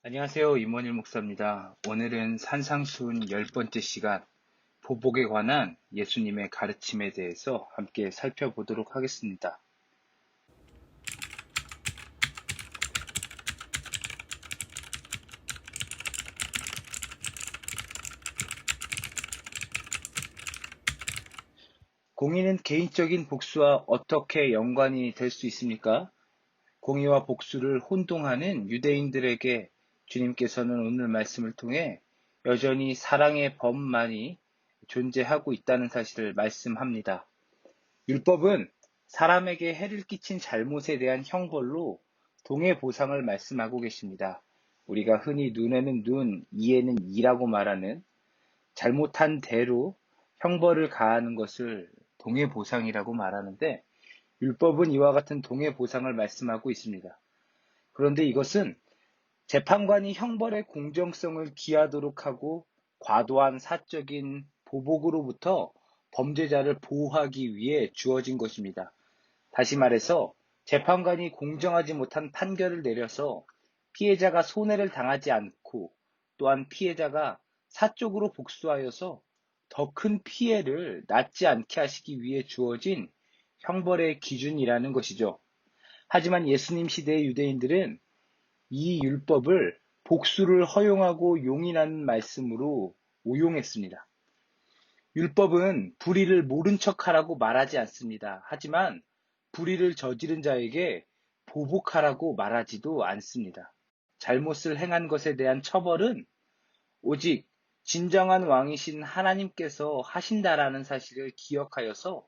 안녕하세요. 임원일 목사입니다. 오늘은 산상수훈 10번째 시간, 보복에 관한 예수님의 가르침에 대해서 함께 살펴보도록 하겠습니다. 공의는 개인적인 복수와 어떻게 연관이 될 수 있습니까? 공의와 복수를 혼동하는 유대인들에게 주님께서는 오늘 말씀을 통해 여전히 사랑의 법만이 존재하고 있다는 사실을 말씀합니다. 율법은 사람에게 해를 끼친 잘못에 대한 형벌로 동해 보상을 말씀하고 계십니다. 우리가 흔히 눈에는 눈, 이에는 이라고 말하는 잘못한 대로 형벌을 가하는 것을 동해 보상이라고 말하는데, 율법은 이와 같은 동해 보상을 말씀하고 있습니다. 그런데 이것은 재판관이 형벌의 공정성을 기하도록 하고 과도한 사적인 보복으로부터 범죄자를 보호하기 위해 주어진 것입니다. 다시 말해서 재판관이 공정하지 못한 판결을 내려서 피해자가 손해를 당하지 않고, 또한 피해자가 사적으로 복수하여서 더 큰 피해를 낳지 않게 하시기 위해 주어진 형벌의 기준이라는 것이죠. 하지만 예수님 시대의 유대인들은 이 율법을 복수를 허용하고 용인하는 말씀으로 오용했습니다. 율법은 불의를 모른 척하라고 말하지 않습니다. 하지만 불의를 저지른 자에게 보복하라고 말하지도 않습니다. 잘못을 행한 것에 대한 처벌은 오직 진정한 왕이신 하나님께서 하신다라는 사실을 기억하여서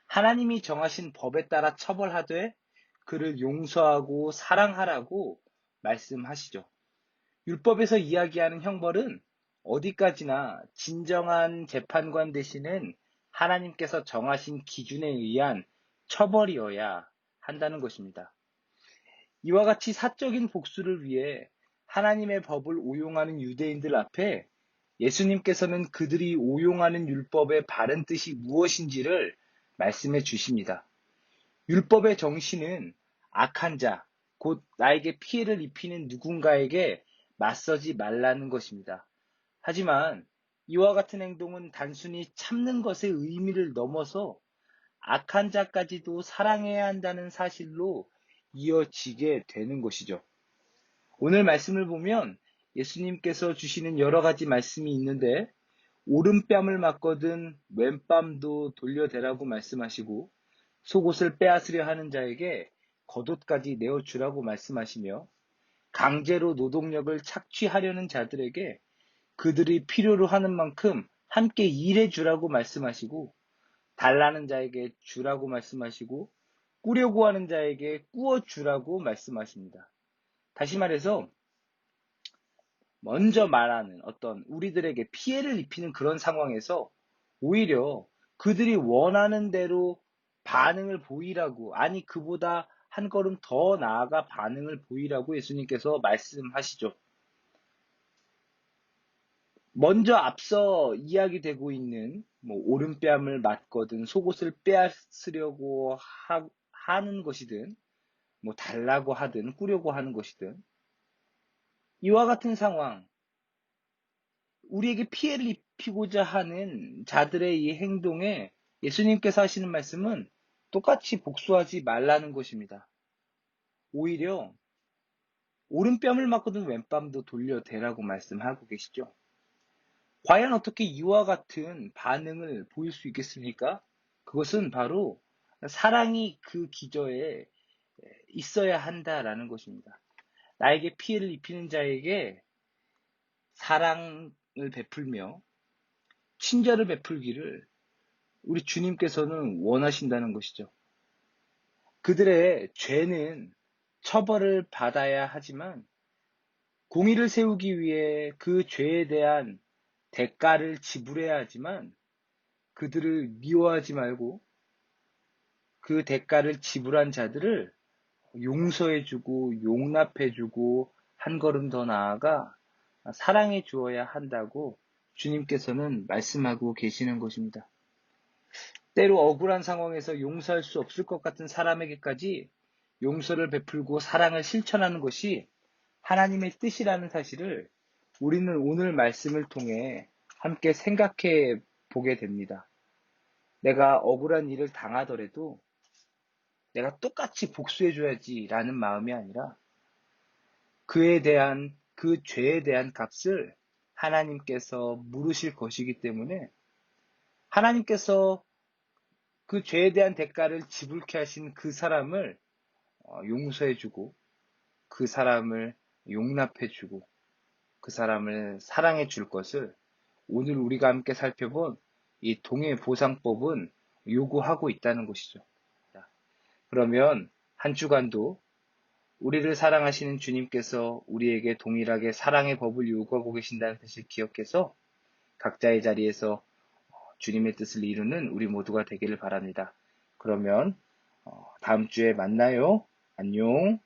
하나님이 정하신 법에 따라 처벌하되 그를 용서하고 사랑하라고 말씀하시죠. 율법에서 이야기하는 형벌은 어디까지나 진정한 재판관 되시는 하나님께서 정하신 기준에 의한 처벌이어야 한다는 것입니다. 이와 같이 사적인 복수를 위해 하나님의 법을 오용하는 유대인들 앞에 예수님께서는 그들이 오용하는 율법의 바른 뜻이 무엇인지를 말씀해 주십니다. 율법의 정신은 악한 자, 곧 나에게 피해를 입히는 누군가에게 맞서지 말라는 것입니다. 하지만 이와 같은 행동은 단순히 참는 것의 의미를 넘어서 악한 자까지도 사랑해야 한다는 사실로 이어지게 되는 것이죠. 오늘 말씀을 보면 예수님께서 주시는 여러 가지 말씀이 있는데, 오른뺨을 맞거든 왼뺨도 돌려대라고 말씀하시고, 속옷을 빼앗으려 하는 자에게 겉옷까지 내어주라고 말씀하시며, 강제로 노동력을 착취하려는 자들에게 그들이 필요로 하는 만큼 함께 일해주라고 말씀하시고, 달라는 자에게 주라고 말씀하시고, 꾸려고 하는 자에게 꾸어주라고 말씀하십니다. 다시 말해서 먼저 말하는 어떤 우리들에게 피해를 입히는 그런 상황에서 오히려 그들이 원하는 대로 반응을 보이라고, 아니 그보다 한 걸음 더 나아가 반응을 보이라고 예수님께서 말씀하시죠. 먼저 앞서 이야기되고 있는 오른뺨을 맞거든 속옷을 빼앗으려고 하는 것이든, 달라고 하든 꾸려고 하는 것이든, 이와 같은 상황, 우리에게 피해를 입히고자 하는 자들의 이 행동에 예수님께서 하시는 말씀은 똑같이 복수하지 말라는 것입니다. 오히려 오른뺨을 맞거든 왼뺨도 돌려대라고 말씀하고 계시죠. 과연 어떻게 이와 같은 반응을 보일 수 있겠습니까? 그것은 바로 사랑이 그 기저에 있어야 한다라는 것입니다. 나에게 피해를 입히는 자에게 사랑을 베풀며 친절을 베풀기를 우리 주님께서는 원하신다는 것이죠. 그들의 죄는 처벌을 받아야 하지만 공의를 세우기 위해 그 죄에 대한 대가를 지불해야 하지만, 그들을 미워하지 말고 그 대가를 지불한 자들을 용서해주고 용납해주고 한 걸음 더 나아가 사랑해 주어야 한다고 주님께서는 말씀하고 계시는 것입니다. 때로 억울한 상황에서 용서할 수 없을 것 같은 사람에게까지 용서를 베풀고 사랑을 실천하는 것이 하나님의 뜻이라는 사실을 우리는 오늘 말씀을 통해 함께 생각해 보게 됩니다. 내가 억울한 일을 당하더라도 내가 똑같이 복수해줘야지라는 마음이 아니라 그 죄에 대한 값을 하나님께서 물으실 것이기 때문에 하나님께서 그 죄에 대한 대가를 지불케 하신 그 사람을 용서해주고 그 사람을 용납해주고 그 사람을 사랑해 줄 것을 오늘 우리가 함께 살펴본 이 동해보상법은 요구하고 있다는 것이죠. 그러면 한 주간도 우리를 사랑하시는 주님께서 우리에게 동일하게 사랑의 법을 요구하고 계신다는 사실을 기억해서 각자의 자리에서 주님의 뜻을 이루는 우리 모두가 되기를 바랍니다. 그러면 다음 주에 만나요. 안녕.